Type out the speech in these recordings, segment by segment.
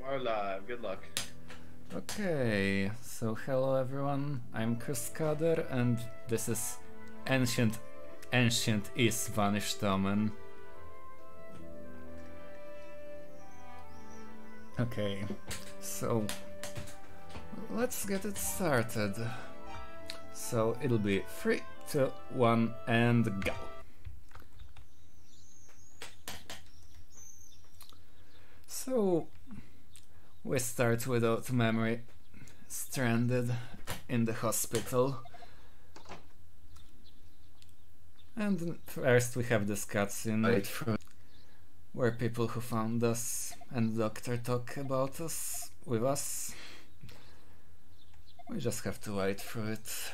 Hola, good luck. Okay, so hello everyone, I'm KrusKader and this is ancient Ys1. Okay, so let's get it started. So it'll be 3, 2, 1 and go. So we start without memory, stranded in the hospital. And first we have this cutscene where people who found us and the doctor talk about us, with us. We just have to wait through it.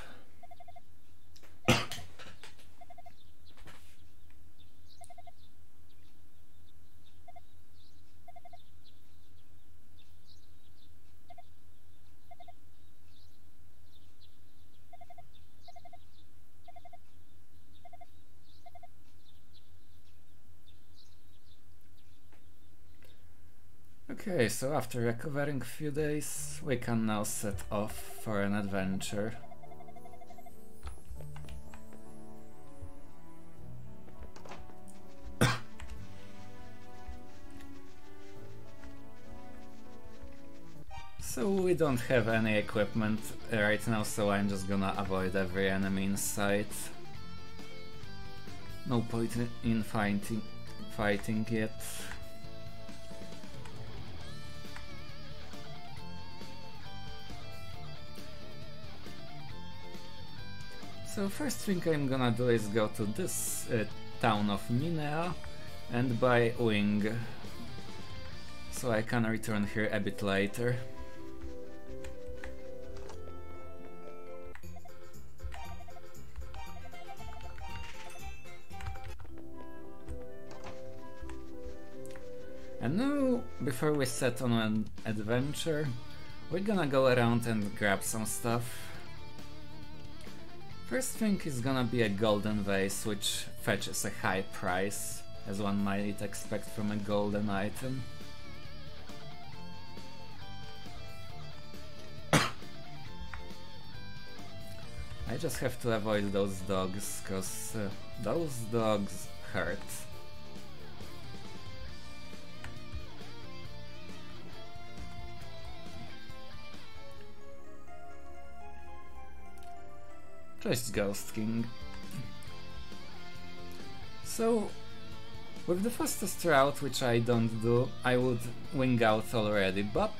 Okay, so after recovering a few days, we can now set off for an adventure. So we don't have any equipment right now, so I'm just gonna avoid every enemy in sight. No point in fighting yet. So first thing I'm gonna do is go to this town of Minea and buy wing, so I can return here a bit later. And now, before we set on an adventure, we're gonna go around and grab some stuff. First thing is gonna be a golden vase, which fetches a high price, as one might expect from a golden item. I just have to avoid those dogs, cause those dogs hurt. Cześć, Ghost King. So, with the fastest route, which I don't do, I would wing out already, but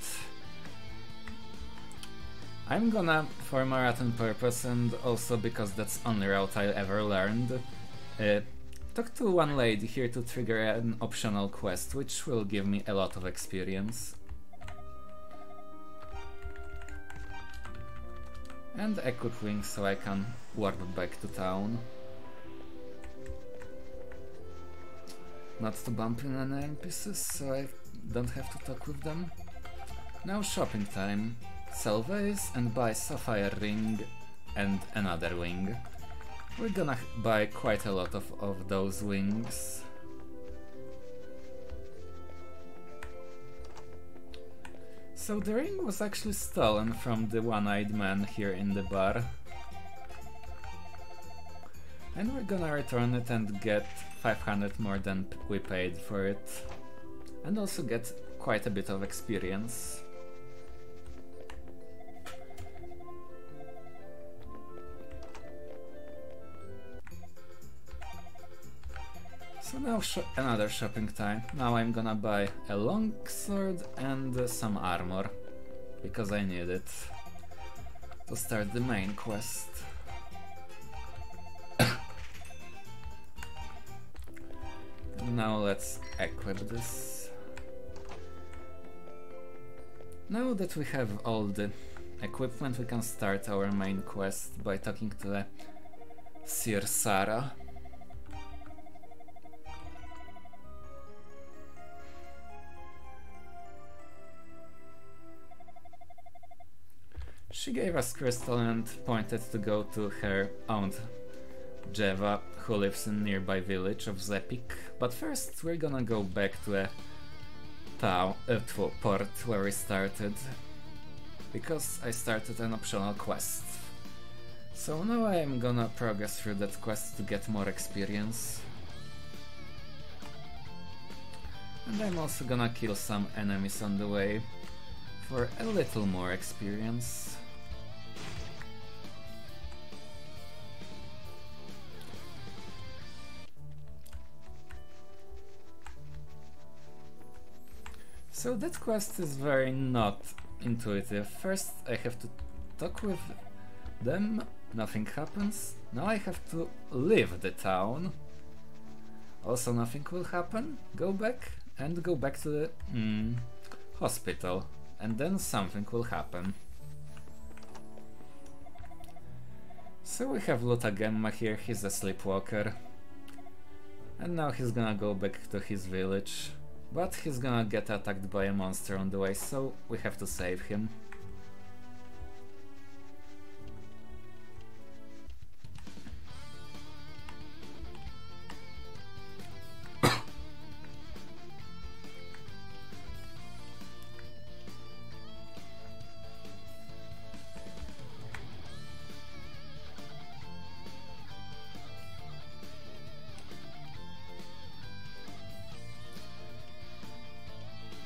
I'm gonna, for marathon purpose and also because that's only route I ever learned, talk to one lady here to trigger an optional quest, which will give me a lot of experience. And a quick wing so I can warp back to town. Not to bump in any NPCs, so I don't have to talk with them. Now shopping time. Sell vase and buy sapphire ring and another wing. We're gonna buy quite a lot of those wings. So the ring was actually stolen from the one-eyed man here in the bar. And we're gonna return it and get 500 more than we paid for it. And also get quite a bit of experience. So now another shopping time. Now I'm gonna buy a long sword and some armor, because I need it to start the main quest. Now let's equip this. Now that we have all the equipment, we can start our main quest by talking to the Sir Sarah. She gave us crystal and pointed to go to her aunt Jeva, who lives in nearby village of Zepik. But first we're gonna go back to a port where we started, because I started an optional quest. So now I am gonna progress through that quest to get more experience. And I'm also gonna kill some enemies on the way for a little more experience. So that quest is very not intuitive. First I have to talk with them, nothing happens. Now I have to leave the town. Also nothing will happen. Go back and go back to the hospital. And then something will happen. So we have Lutagemma here, he's a sleepwalker. And now he's gonna go back to his village. But he's gonna get attacked by a monster on the way, so we have to save him.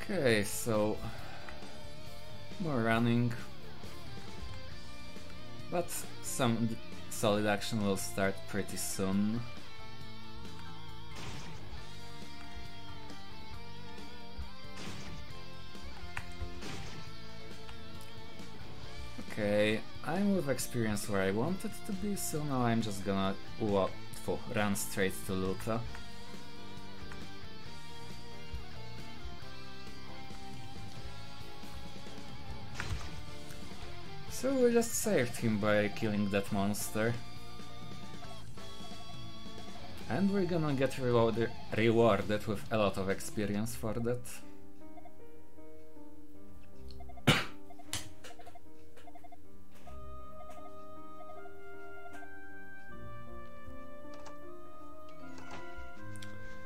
Okay, so more running, but some solid action will start pretty soon. Okay, I'm with experience where I wanted to be, so now I'm just gonna run straight to Luta. So we just saved him by killing that monster. And we're gonna get rewarded with a lot of experience for that.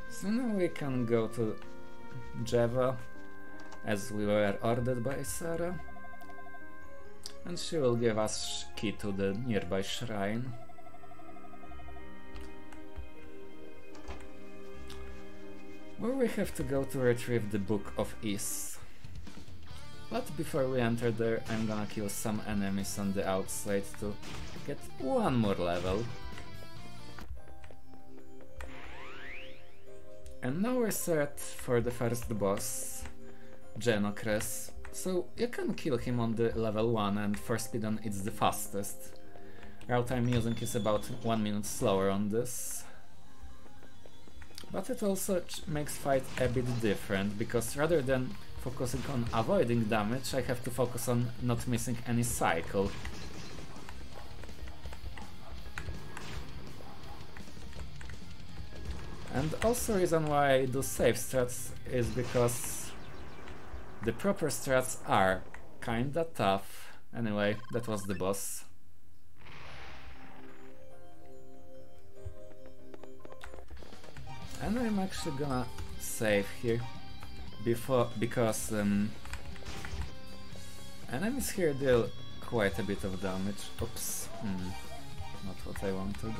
So now we can go to Jeva, as we were ordered by Sarah. And she will give us key to the nearby shrine. Where we have to go to retrieve the Book of Ys. But before we enter there, I'm gonna kill some enemies on the outside to get one more level. And now we're set for the first boss, Jenna. So you can kill him on the level 1, and for speedrun it's the fastest. Route I'm using is about 1 minute slower on this. But it also makes fight a bit different, because rather than focusing on avoiding damage, I have to focus on not missing any cycle. And also reason why I do safe strats is because the proper strats are kinda tough. Anyway, that was the boss. And I'm actually gonna save here because enemies here deal quite a bit of damage. Oops, not what I wanted.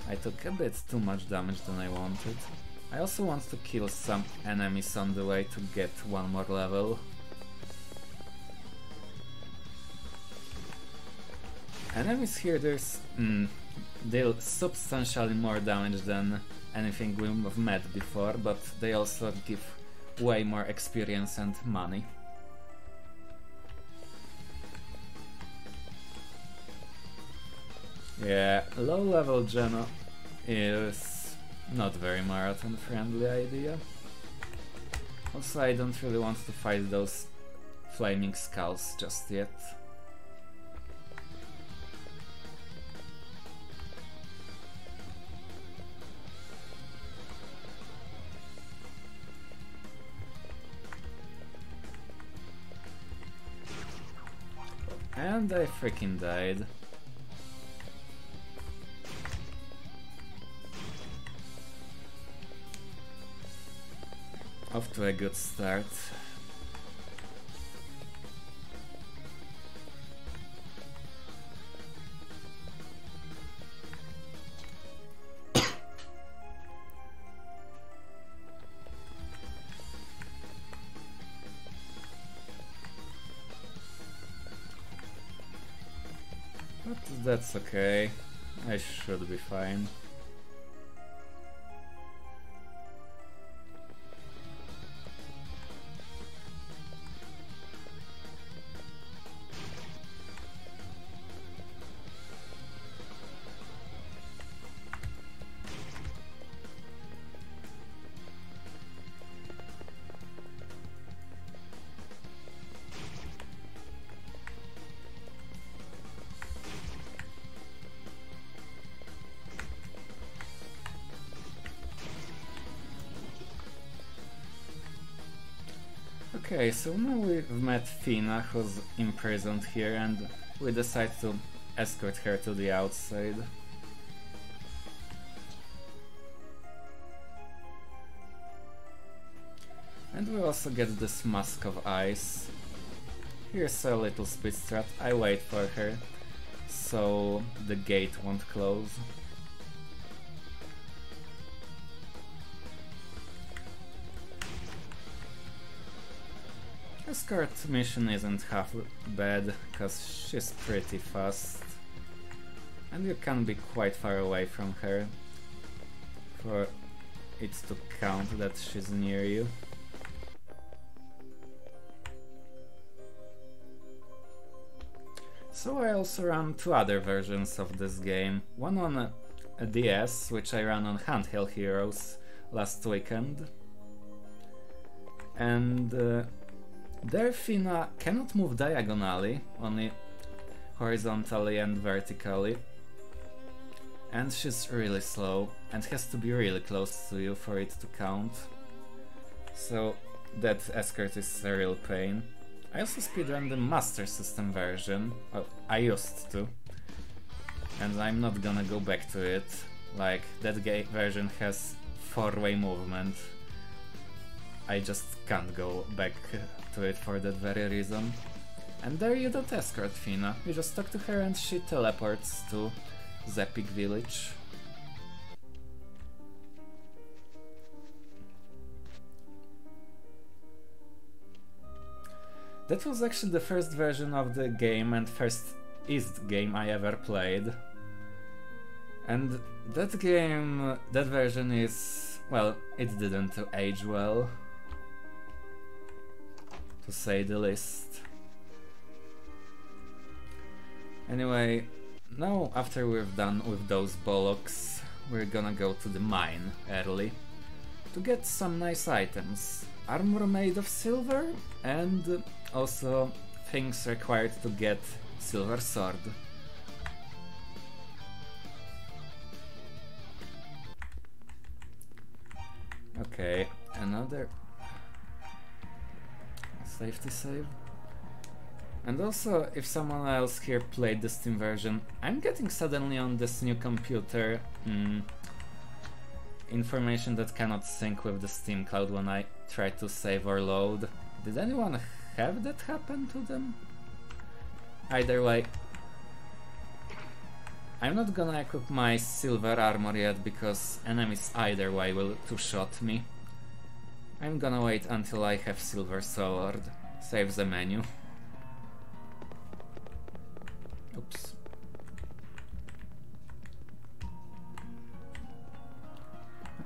I took a bit too much damage than I wanted. I also want to kill some enemies on the way to get one more level. Enemies here deal substantially more damage than anything we've met before, but they also give way more experience and money. Yeah, low level Jenna is not very marathon friendly idea. Also, I don't really want to fight those flaming skulls just yet. And I freaking died. Off to a good start. that's okay. I should be fine. Okay, so now we've met Fina, who's imprisoned here, and we decide to escort her to the outside. And we also get this mask of ice. Here's a little speed strat. I wait for her, so the gate won't close. Escort mission isn't half bad, cause she's pretty fast. And you can be quite far away from her for it to count that she's near you. So I also ran two other versions of this game. One on a DS, which I ran on Handheld Heroes last weekend. And there Fina cannot move diagonally, only horizontally and vertically. And she's really slow and has to be really close to you for it to count. So that escort is a real pain. I also speedrun the Master System version, well, I used to, and I'm not gonna go back to it. Like, that version has 4-way movement. I just can't go back to it for that very reason. And there you don't escort Fina, you just talk to her and she teleports to Zepik village. That was actually the first version of the game and first Ys game I ever played. And that version is, well, it didn't age well, to say the least. Anyway, now after we're done with those bollocks, we're gonna go to the mine early to get some nice items. Armor made of silver and also things required to get silver sword. Okay, another safety save. And also, if someone else here played the Steam version, I'm getting suddenly on this new computer information that cannot sync with the Steam cloud when I try to save or load. Did anyone have that happen to them? Either way, I'm not gonna equip my silver armor yet because enemies either way will two-shot me. I'm gonna wait until I have silver sword. Save the menu. Oops.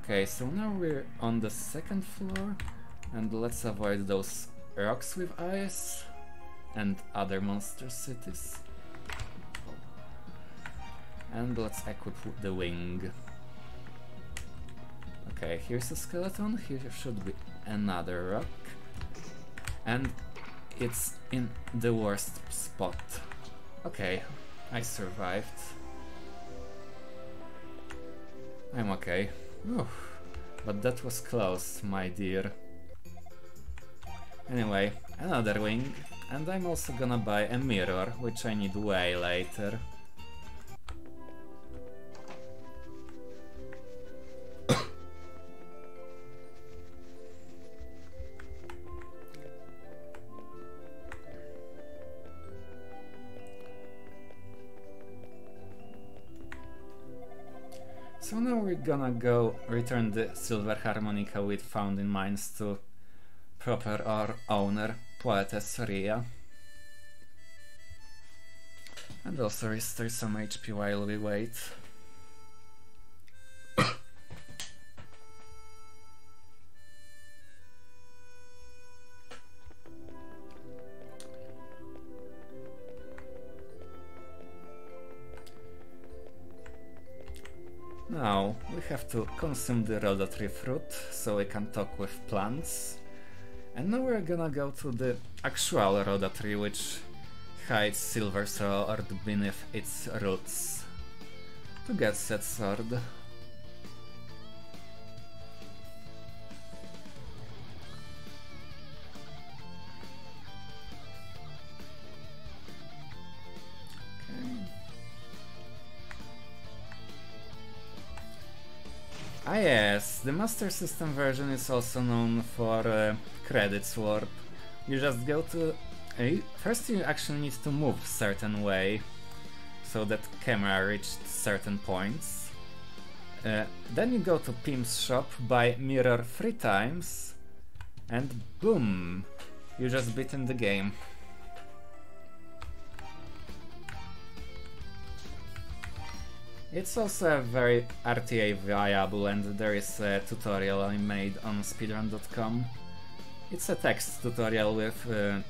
Okay, so now we're on the second floor, and let's avoid those rocks with ice and other monster cities. And let's equip the wing. Okay, here's a skeleton, here should be another rock. And it's in the worst spot. Okay, I survived. I'm okay. Oof, but that was close, my dear. Anyway, another wing, and I'm also gonna buy a mirror, which I need way later. So now we're gonna go return the silver harmonica we found in mines to proper our owner, Poetess Ria. And also restore some HP while we wait. Now we have to consume the Rhoda Tree fruit so we can talk with plants. And now we're gonna go to the actual Rhoda Tree, which hides Silver Sword beneath its roots, to get said sword. Ah yes, the Master System version is also known for credits warp. You just go to... first you actually need to move certain way, so that camera reached certain points. Then you go to Pim's shop, buy mirror 3 times, and boom! You just beaten the game. It's also very RTA viable, and there is a tutorial I made on speedrun.com. It's a text tutorial with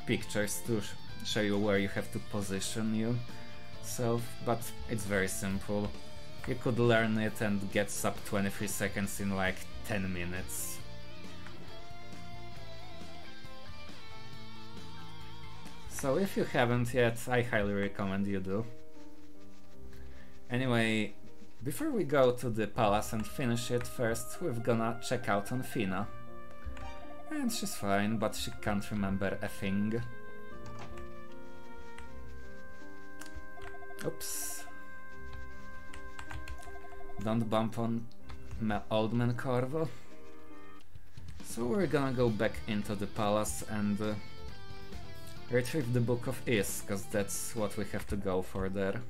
pictures to show you where you have to position you. But it's very simple. You could learn it and get sub 23 seconds in like 10 minutes. So if you haven't yet, I highly recommend you do. Anyway, before we go to the palace and finish it, first we're gonna check out on Fina. And she's fine, but she can't remember a thing. Oops. Don't bump on Old Man Corvo. So we're gonna go back into the palace and retrieve the Book of Ys, cause that's what we have to go for there.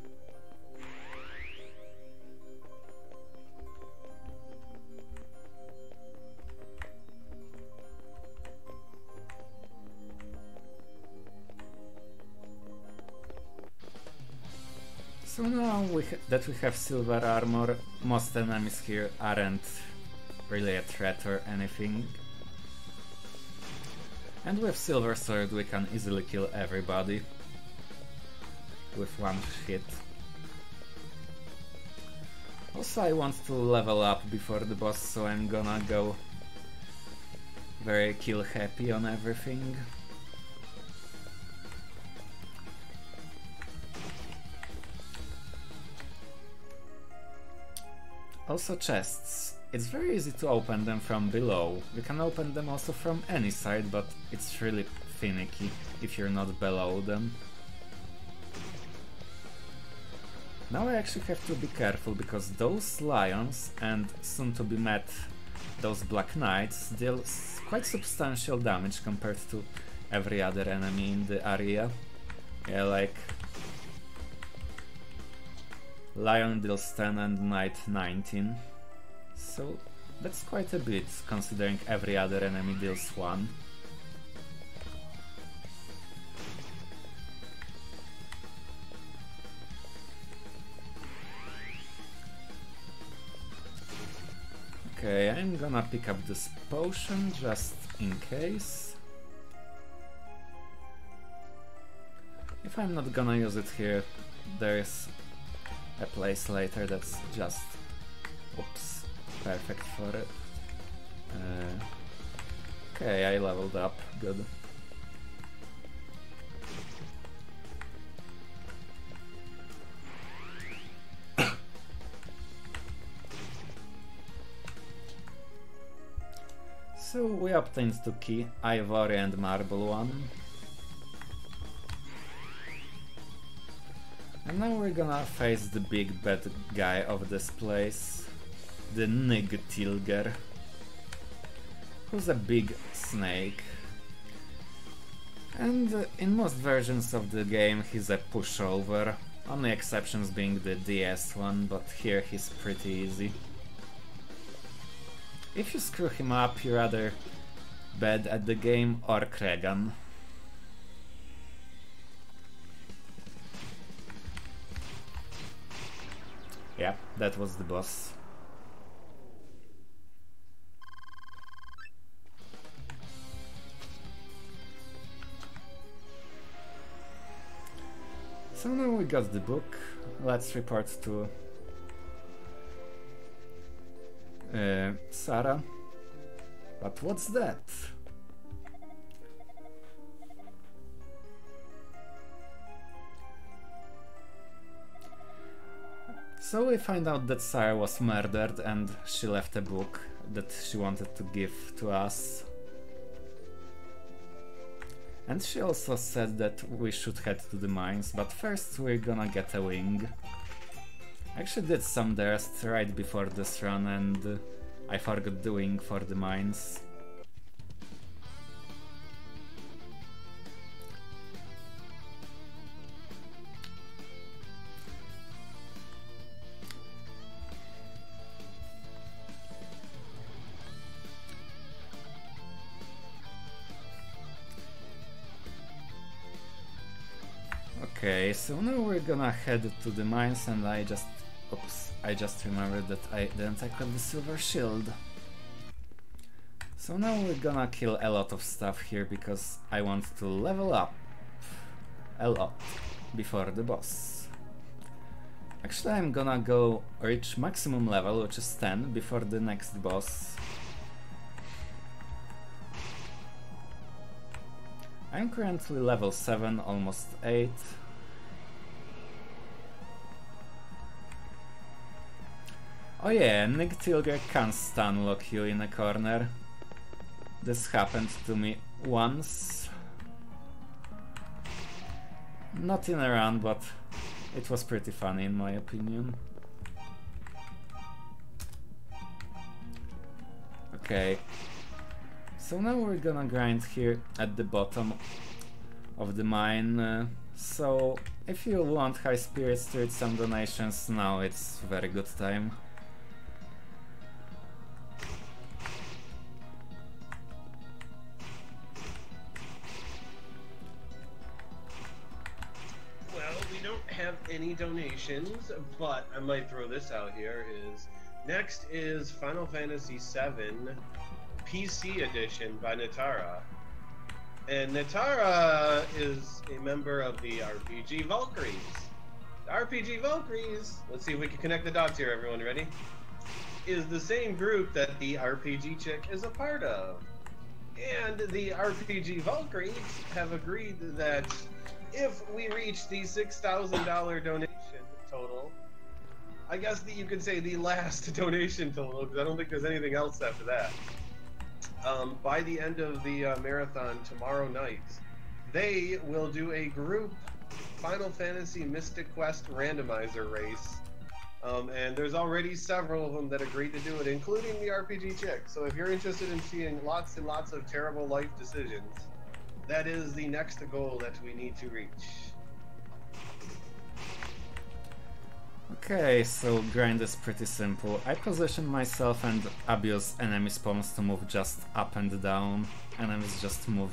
So now that we have silver armor, most enemies here aren't really a threat or anything. And with silver sword we can easily kill everybody with one hit. Also I want to level up before the boss, so I'm gonna go very kill happy on everything. Also chests. It's very easy to open them from below. You can open them also from any side, but it's really finicky if you're not below them. Now I actually have to be careful, because those lions, and soon to be met those black knights, deal quite substantial damage compared to every other enemy in the area. Yeah, like Lion deals 10 and Knight 19, so that's quite a bit, considering every other enemy deals 1. Okay, I'm gonna pick up this potion just in case. If I'm not gonna use it here, there's a place later that's just, oops, perfect for it. Okay, I leveled up, good. So we obtained 2 key, Ivory and Marble one. And now we're gonna face the big bad guy of this place, the Nigtilger, who's a big snake. And in most versions of the game he's a pushover, only exceptions being the Ys1, but here he's pretty easy. If you screw him up, you're either bad at the game or Kregan. that was the boss. So now we got the book. Let's report to Sarah. But what's that? So we find out that Sarah was murdered and she left a book that she wanted to give to us. And she also said that we should head to the mines, but first we're gonna get a wing. I actually did some rest right before this run and I forgot the wing for the mines. Okay, so now we're gonna head to the mines and I just remembered that I didn't equip the silver shield. So now we're gonna kill a lot of stuff here because I want to level up a lot before the boss. Actually, I'm gonna go reach maximum level, which is 10, before the next boss. I'm currently level 7, almost 8. Oh yeah, Nick Tilger can stun lock you in a corner. This happened to me once. Not in a run, but it was pretty funny in my opinion. Okay. So now we're gonna grind here at the bottom of the mine. So if you want high spirits to read some donations, now it's very good time. Any donations, but I might throw this out here. Next is Final Fantasy VII PC edition by Natara, and Natara is a member of the RPG Valkyries. The RPG Valkyries, let's see if we can connect the dots here, everyone. Ready? Is the same group that the RPG Chick is a part of, and the RPG Valkyries have agreed that if we reach the $6,000 donation total, I guess that you could say the last donation total, because I don't think there's anything else after that. By the end of the marathon tomorrow night, they will do a group Final Fantasy Mystic Quest randomizer race. And there's already several of them that agreed to do it, including the RPG Chick. So if you're interested in seeing lots and lots of terrible life decisions, that is the next goal that we need to reach. Okay, so grind is pretty simple. I position myself and abuse enemy spawns to move just up and down. Enemies just move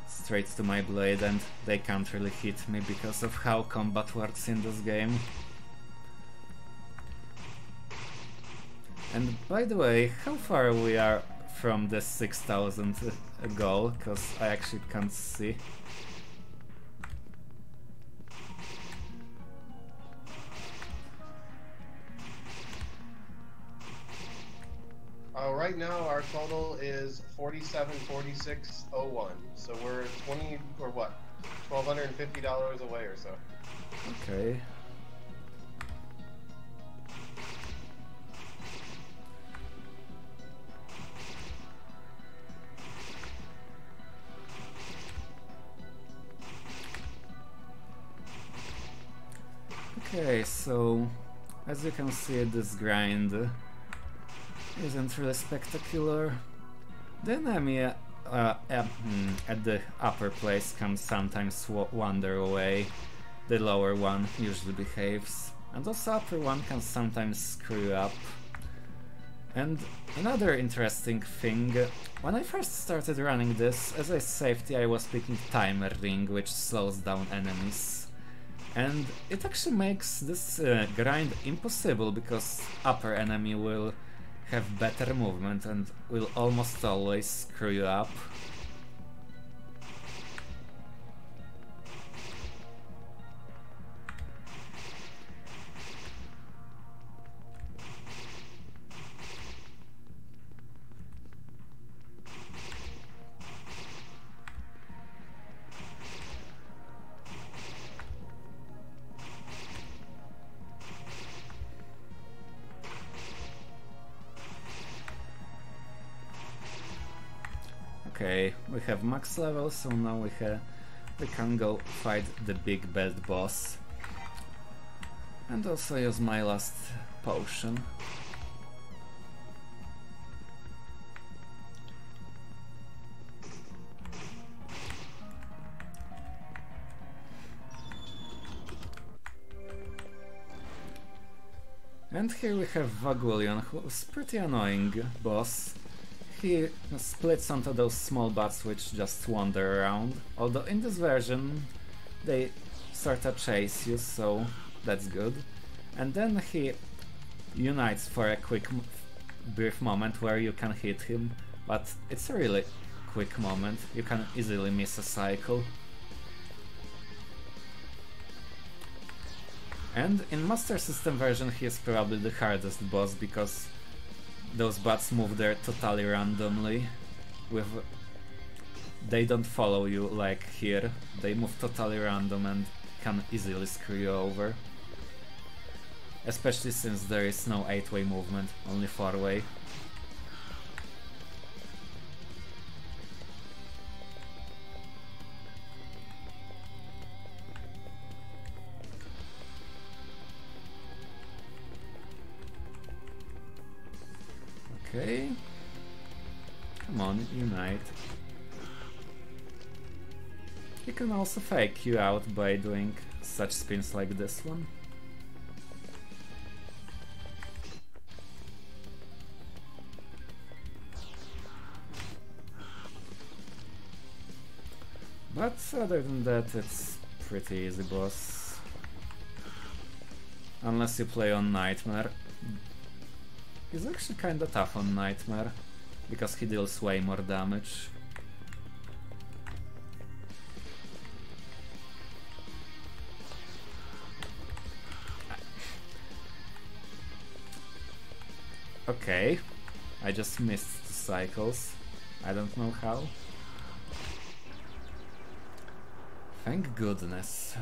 straight to my blade and they can't really hit me because of how combat works in this game. And by the way, how far we are from the 6,000 goal, because I actually can't see. Right now our total is 4746.01, so we're 20 or what, $1,250 away or so. Okay. Okay, so as you can see, this grind isn't really spectacular. The enemy at the upper place can sometimes wander away. The lower one usually behaves, and also upper one can sometimes screw up. And another interesting thing, when I first started running this, as a safety I was picking Timer Ring, which slows down enemies. And it actually makes this grind impossible because upper enemy will have better movement and will almost always screw you up. Okay, we have max level, so now we can go fight the big bad boss. And also use my last potion. And here we have Vagullion, who's pretty annoying boss. He splits onto those small bats which just wander around, although in this version they sorta chase you, so that's good. And then he unites for a quick brief moment where you can hit him, but it's a really quick moment, you can easily miss a cycle. And in Master System version he is probably the hardest boss because those bats move there totally randomly. They don't follow you like here, they move totally random and can easily screw you over. Especially since there is no 8-way movement, only 4-way. Okay. Come on, unite. He can also fake you out by doing such spins like this one. But other than that, it's pretty easy boss. Unless you play on Nightmare. He's actually kinda tough on Nightmare, because he deals way more damage. Okay, I just missed the cycles. I don't know how. Thank goodness.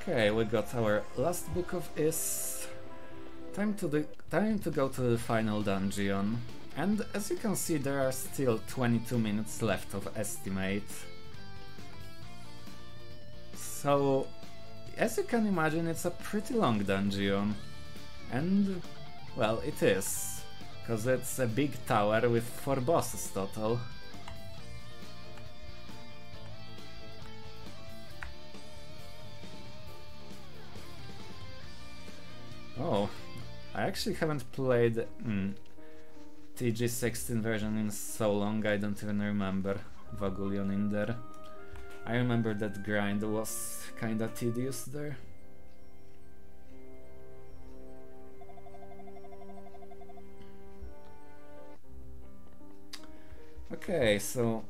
Okay, we got our last book of Ys. Time to go to the final dungeon. And as you can see, there are still 22 minutes left of estimate. So, as you can imagine, it's a pretty long dungeon. And, well, it is. Because it's a big tower with 4 bosses total. Oh, I actually haven't played TG16 version in so long, I don't even remember Vagullion in there. I remember that grind was kinda tedious there. Okay, so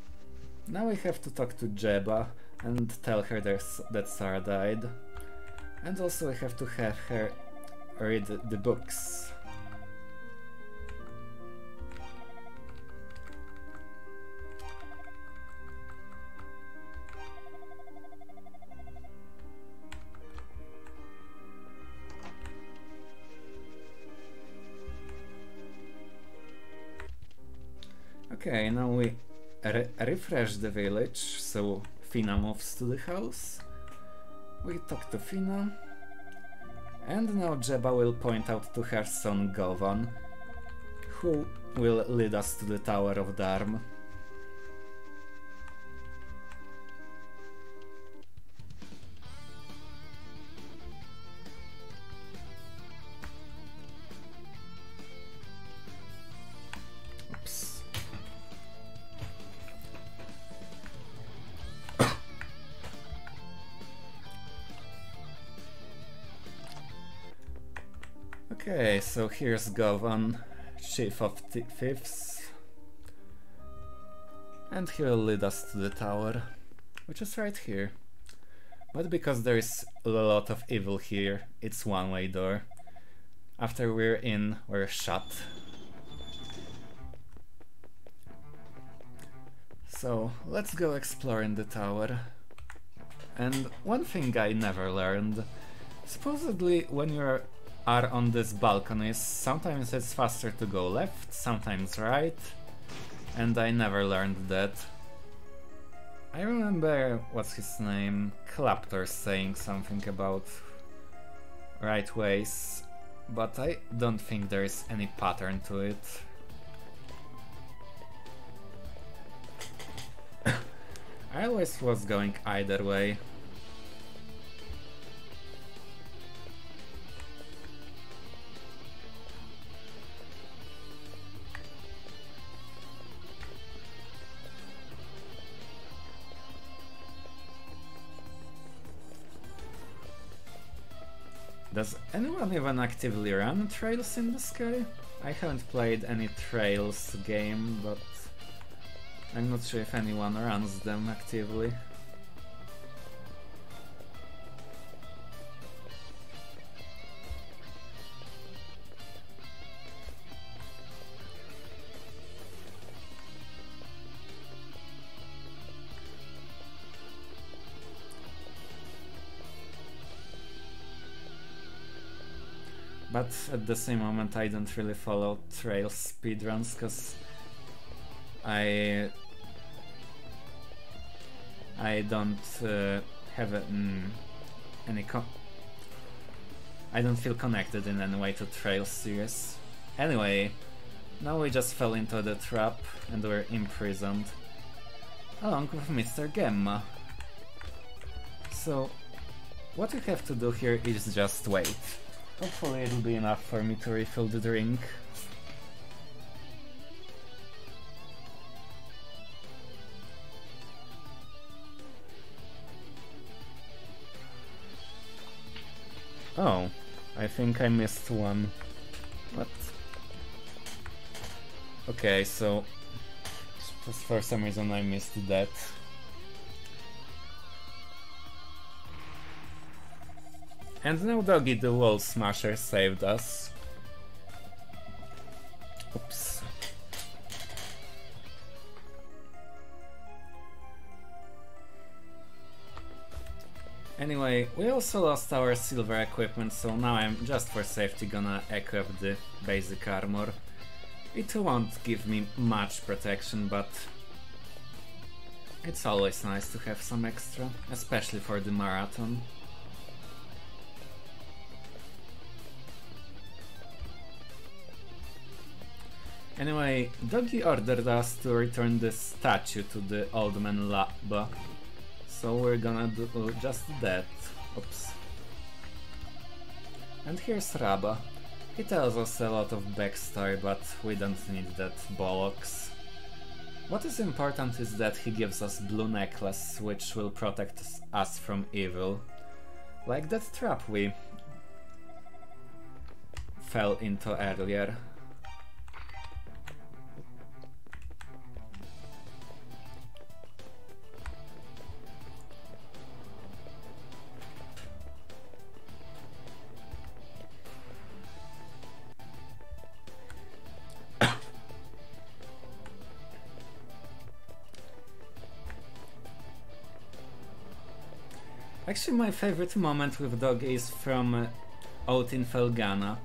now we have to talk to Jeba and tell her that Sarah died. And also we have to have her read the books. Okay, now we refresh the village, so Fina moves to the house. We talk to Fina. And now Jeba will point out to her son Govan, who will lead us to the Tower of Dharm. Okay, so here's Govan, Chief of Thieves. And he'll lead us to the tower, which is right here. But because there is a lot of evil here, it's one-way door. After we're in, we're shut. So, let's go explore in the tower. And one thing I never learned, supposedly when you are on this balcony, sometimes it's faster to go left, sometimes right, and I never learned that. I remember, what's his name, Claptor saying something about right ways, but I don't think there is any pattern to it. I always was going either way. Does anyone even actively run Trails in the Sky? I haven't played any Trails game, but I'm not sure if anyone runs them actively. But at the same moment I don't really follow Trails speedruns, cause I don't have I don't feel connected in any way to Trails series. Anyway, now we just fell into the trap and we're imprisoned, along with Mr. Gemma. So, what we have to do here is just wait. Hopefully it'll be enough for me to refill the drink. Oh, I think I missed one. What? Okay, so just for some reason I missed that. And now Doggy the Wall Smasher saved us. Oops. Anyway, we also lost our silver equipment, so now I'm just for safety gonna equip the basic armor. It won't give me much protection, but it's always nice to have some extra, especially for the marathon. Anyway, Doggy ordered us to return the statue to the Old Man Lab, so we're gonna do just that. Oops. And here's Rabba. He tells us a lot of backstory, but we don't need that bollocks. What is important is that he gives us blue necklace, which will protect us from evil. Like that trap we fell into earlier. Actually, my favorite moment with Doggy is from out in Felgana.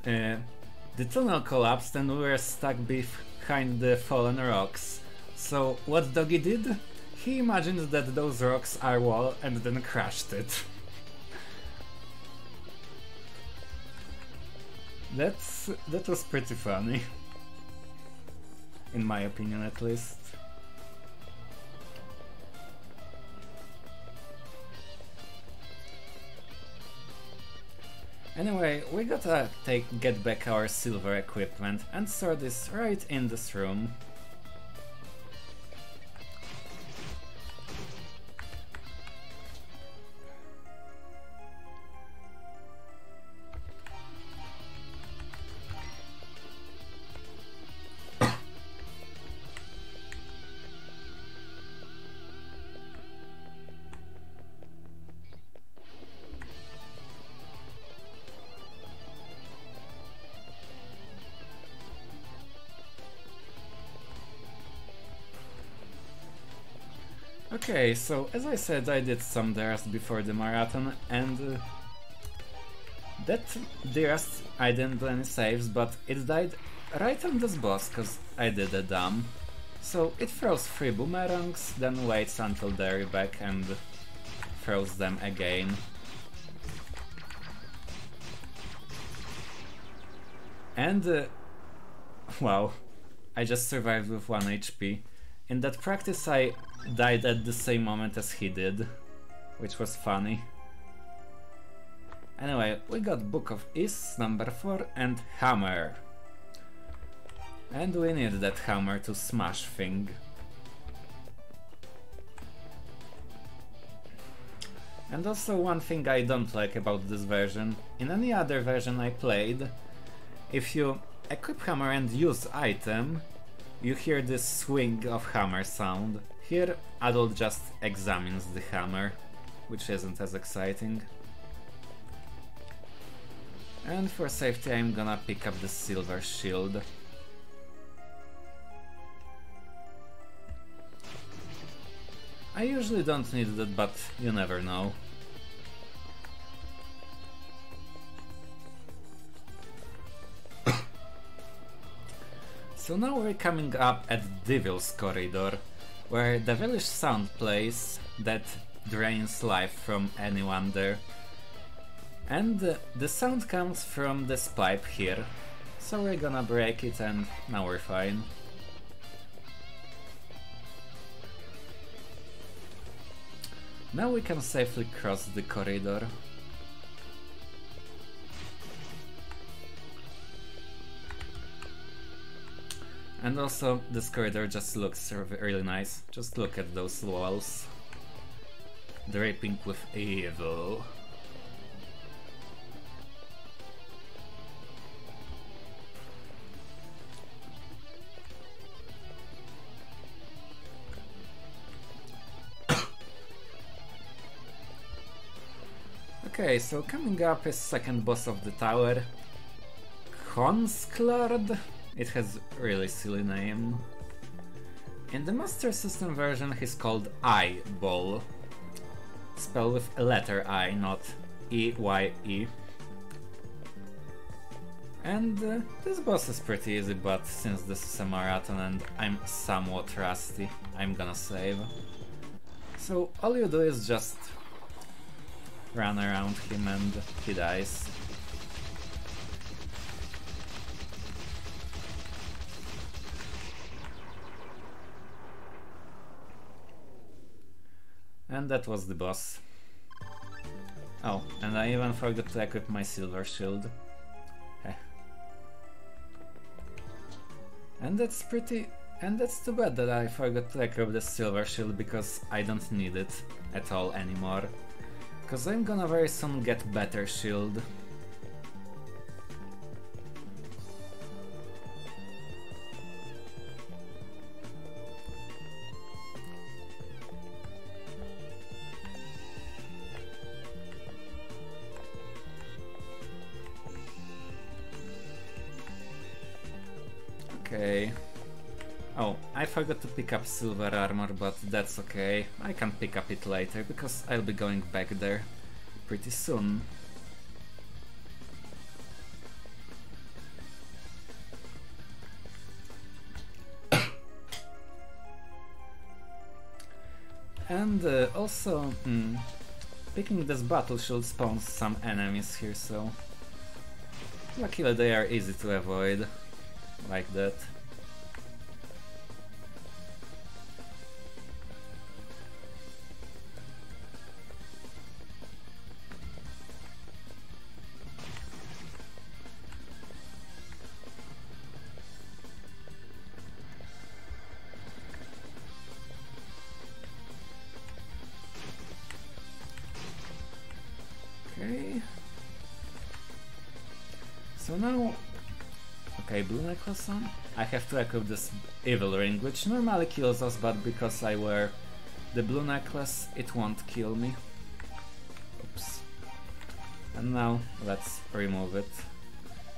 The tunnel collapsed and we were stuck behind the fallen rocks. So what Doggy did? He imagined that those rocks are wall and then crashed it. That was pretty funny. In my opinion, at least. Anyway, we gotta get back our silver equipment and store this right in this room. Okay, so as I said, I did some DRS before the marathon, and that DRS I didn't do any saves, but it died right on this boss, cause I did a dumb. So it throws 3 boomerangs, then waits until they're back and throws them again. And wow, I just survived with 1 HP. In that practice I died at the same moment as he did, which was funny. Anyway, we got Book of Ys number 4 and Hammer. And we need that hammer to smash thing. And also one thing I don't like about this version, in any other version I played, if you equip hammer and use item, you hear this swing of hammer sound. Here Adult just examines the hammer, which isn't as exciting. And for safety I'm gonna pick up the silver shield. I usually don't need that, but you never know. So now we're coming up at Devil's Corridor, where devilish sound plays that drains life from anyone there. And the sound comes from this pipe here, so we're gonna break it and now we're fine. Now we can safely cross the corridor. And also, this corridor just looks really nice. Just look at those walls. Draping with evil. Okay, so coming up is second boss of the tower, KrusKader. It has a really silly name. In the Master System version he's called Eyeball. Spelled with a letter I, not E-Y-E. And this boss is pretty easy, but since this is a marathon and I'm somewhat rusty, I'm gonna save. So all you do is just run around him and he dies. And that was the boss. Oh, and I even forgot to equip my silver shield. Heh. And that's too bad that I forgot to equip the silver shield, because I don't need it at all anymore. Because I'm gonna very soon get better shield. Okay. Oh, I forgot to pick up silver armor, but that's okay. I can pick up it later, because I'll be going back there pretty soon. And also, picking this battle shield spawns some enemies here, so luckily they are easy to avoid, like that. Okay. So now, okay, blue necklace on. I have to equip this evil ring, which normally kills us, but because I wear the blue necklace, it won't kill me. Oops. And now let's remove it.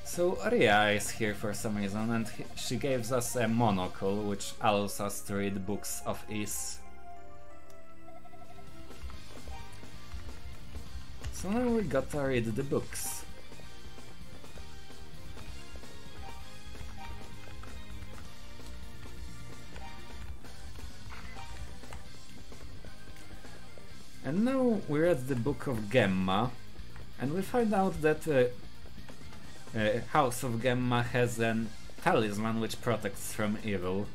So Ria is here for some reason, and she gives us a monocle, which allows us to read books of Ys. So now we gotta read the books. And now we read the Book of Gemma, and we find out that House of Gemma has an talisman which protects from evil.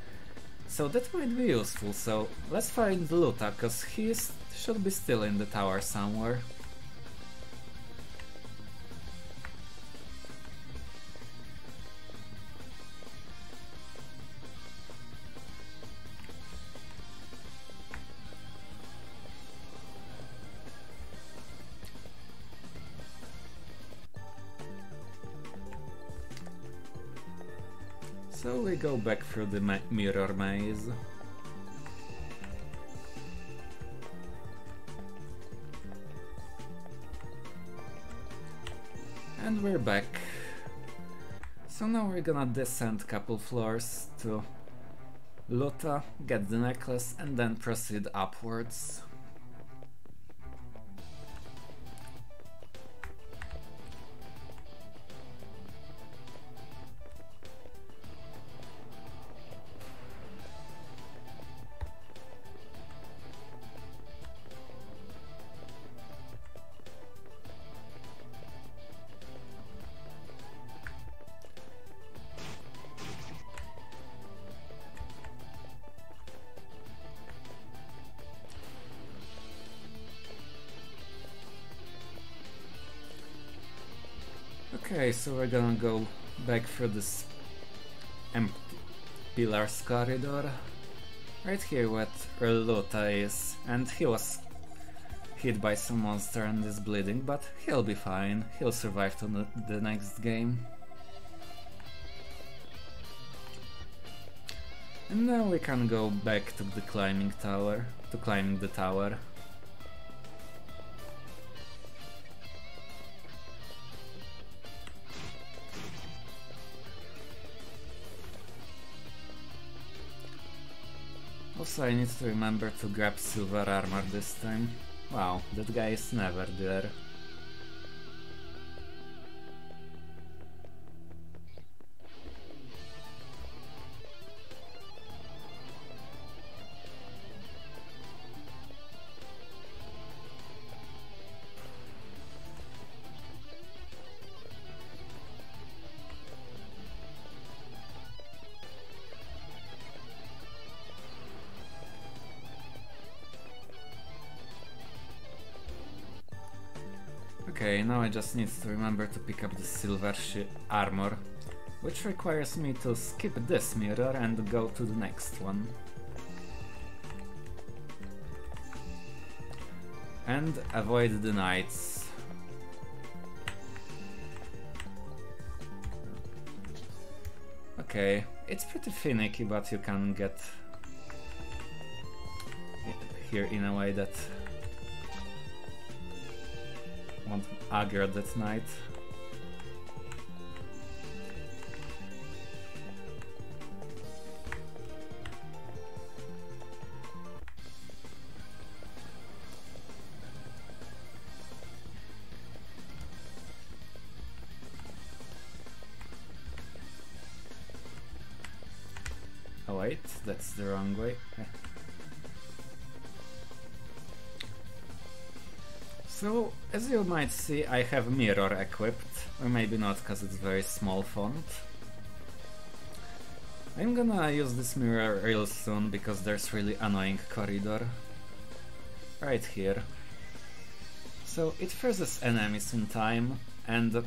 So that might be useful, so let's find Luta, cause he should be still in the tower somewhere. So we go back through the mirror maze. And we're back. So now we're gonna descend couple floors to Luta, get the necklace, and then proceed upwards. Okay, so we're gonna go back through this empty pillars corridor. Right here where Luta is, and he was hit by some monster and is bleeding, but he'll be fine. He'll survive to the next game. And now we can go back to the climbing the tower. Also, I need to remember to grab silver armor this time. Wow, that guy is never there. Okay, now I just need to remember to pick up the silver armor, which requires me to skip this mirror and go to the next one. And avoid the knights. Okay, it's pretty finicky, but you can get here in a way that won't aggro that knight. Oh wait, that's the wrong way. So, as you might see, I have mirror equipped, or maybe not because it's very small font. I'm gonna use this mirror real soon because there's really annoying corridor right here. So it freezes enemies in time, and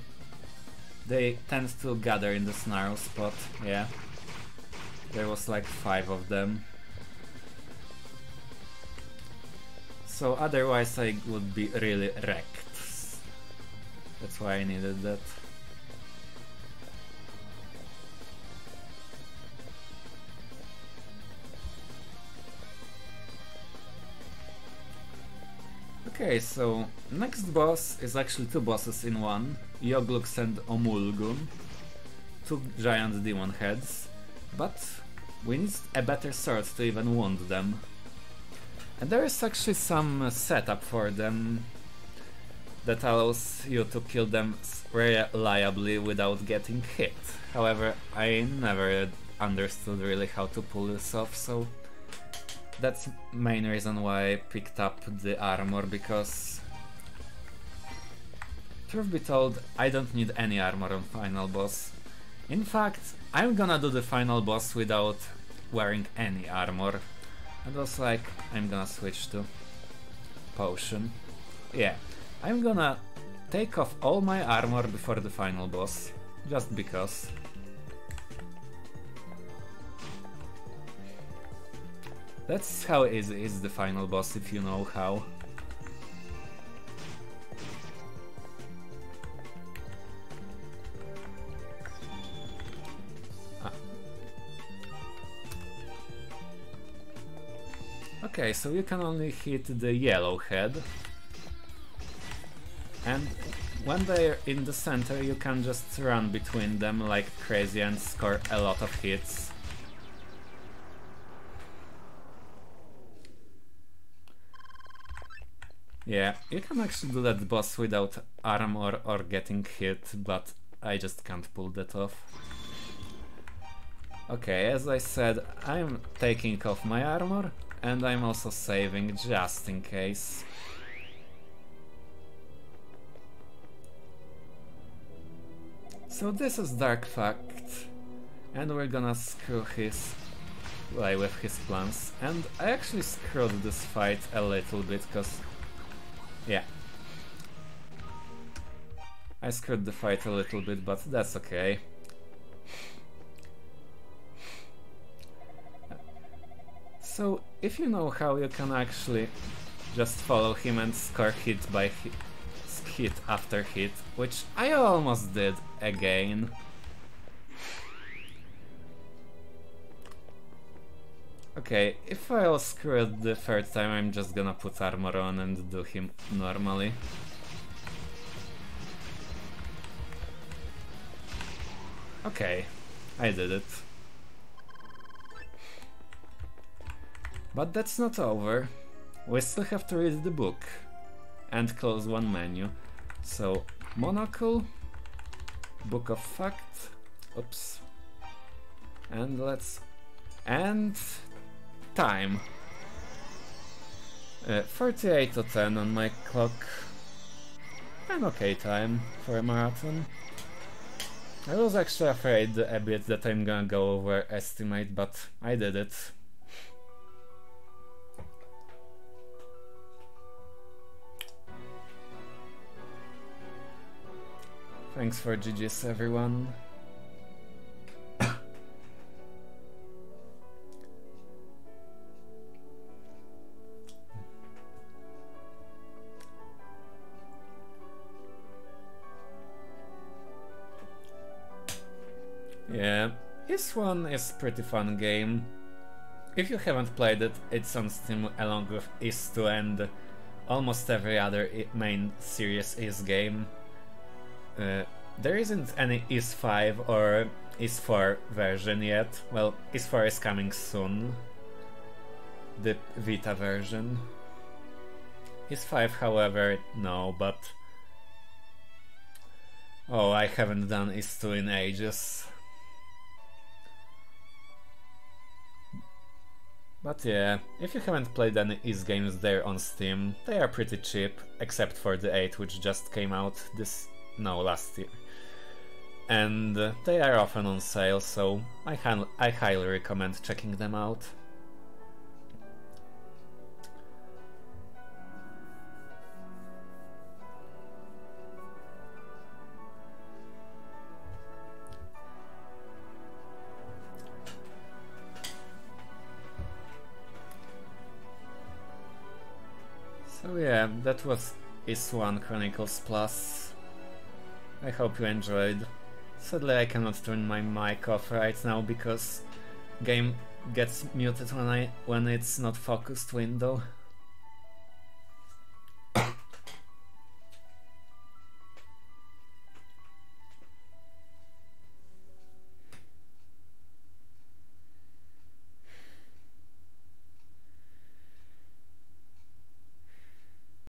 they tend to gather in this narrow spot. Yeah, there was like 5 of them. So otherwise I would be really wrecked. That's why I needed that. Okay, so next boss is actually 2 bosses in one, Yoglux and Omulgun, 2 giant demon heads, but we need a better sword to even wound them. And there is actually some setup for them. that allows you to kill them reliably without getting hit. However, I never understood really how to pull this off, so that's main reason why I picked up the armor, because truth be told, I don't need any armor on final boss. In fact, I'm gonna do the final boss without wearing any armor. And also, like, I'm gonna switch to potion. Yeah, I'm gonna take off all my armor before the final boss, just because. That's how easy is the final boss if you know how. Okay, so you can only hit the yellow head, and when they're in the center you can just run between them like crazy and score a lot of hits. Yeah, you can actually do that boss without armor or getting hit, but I just can't pull that off. Okay, as I said, I'm taking off my armor, and I'm also saving just in case. So this is Dark Fact, and we're gonna screw his way with his plans. And I actually screwed this fight a little bit, cause yeah, I screwed the fight a little bit, but that's okay. So, if you know how, you can actually just follow him and score hit by hit after hit, which I almost did again. Okay, if I'll screw it the third time, I'm just gonna put armor on and do him normally. Okay, I did it. But that's not over. We still have to read the book and close one menu. So, monocle, book of fact, oops, and and time. 38 to 10 on my clock. An okay time for a marathon. I was actually afraid a bit that I'm gonna go overestimate, but I did it. Thanks for GG's, everyone. Yeah, Ys1 is a pretty fun game. If you haven't played it, it's on Steam along with Ys2 and almost every other main series Ys game. There isn't any Ys5 or Ys4 version yet. Well, Ys4 is coming soon. The Vita version. Ys5, however, no, but... Oh, I haven't done Ys2 in ages. But yeah, if you haven't played any Ys games, they're on Steam. They are pretty cheap, except for the 8, which just came out last year. And they are often on sale, so I highly recommend checking them out. So yeah, that was Ys1 Chronicles Plus. I hope you enjoyed. Sadly, I cannot turn my mic off right now because game gets muted when it's not focused window.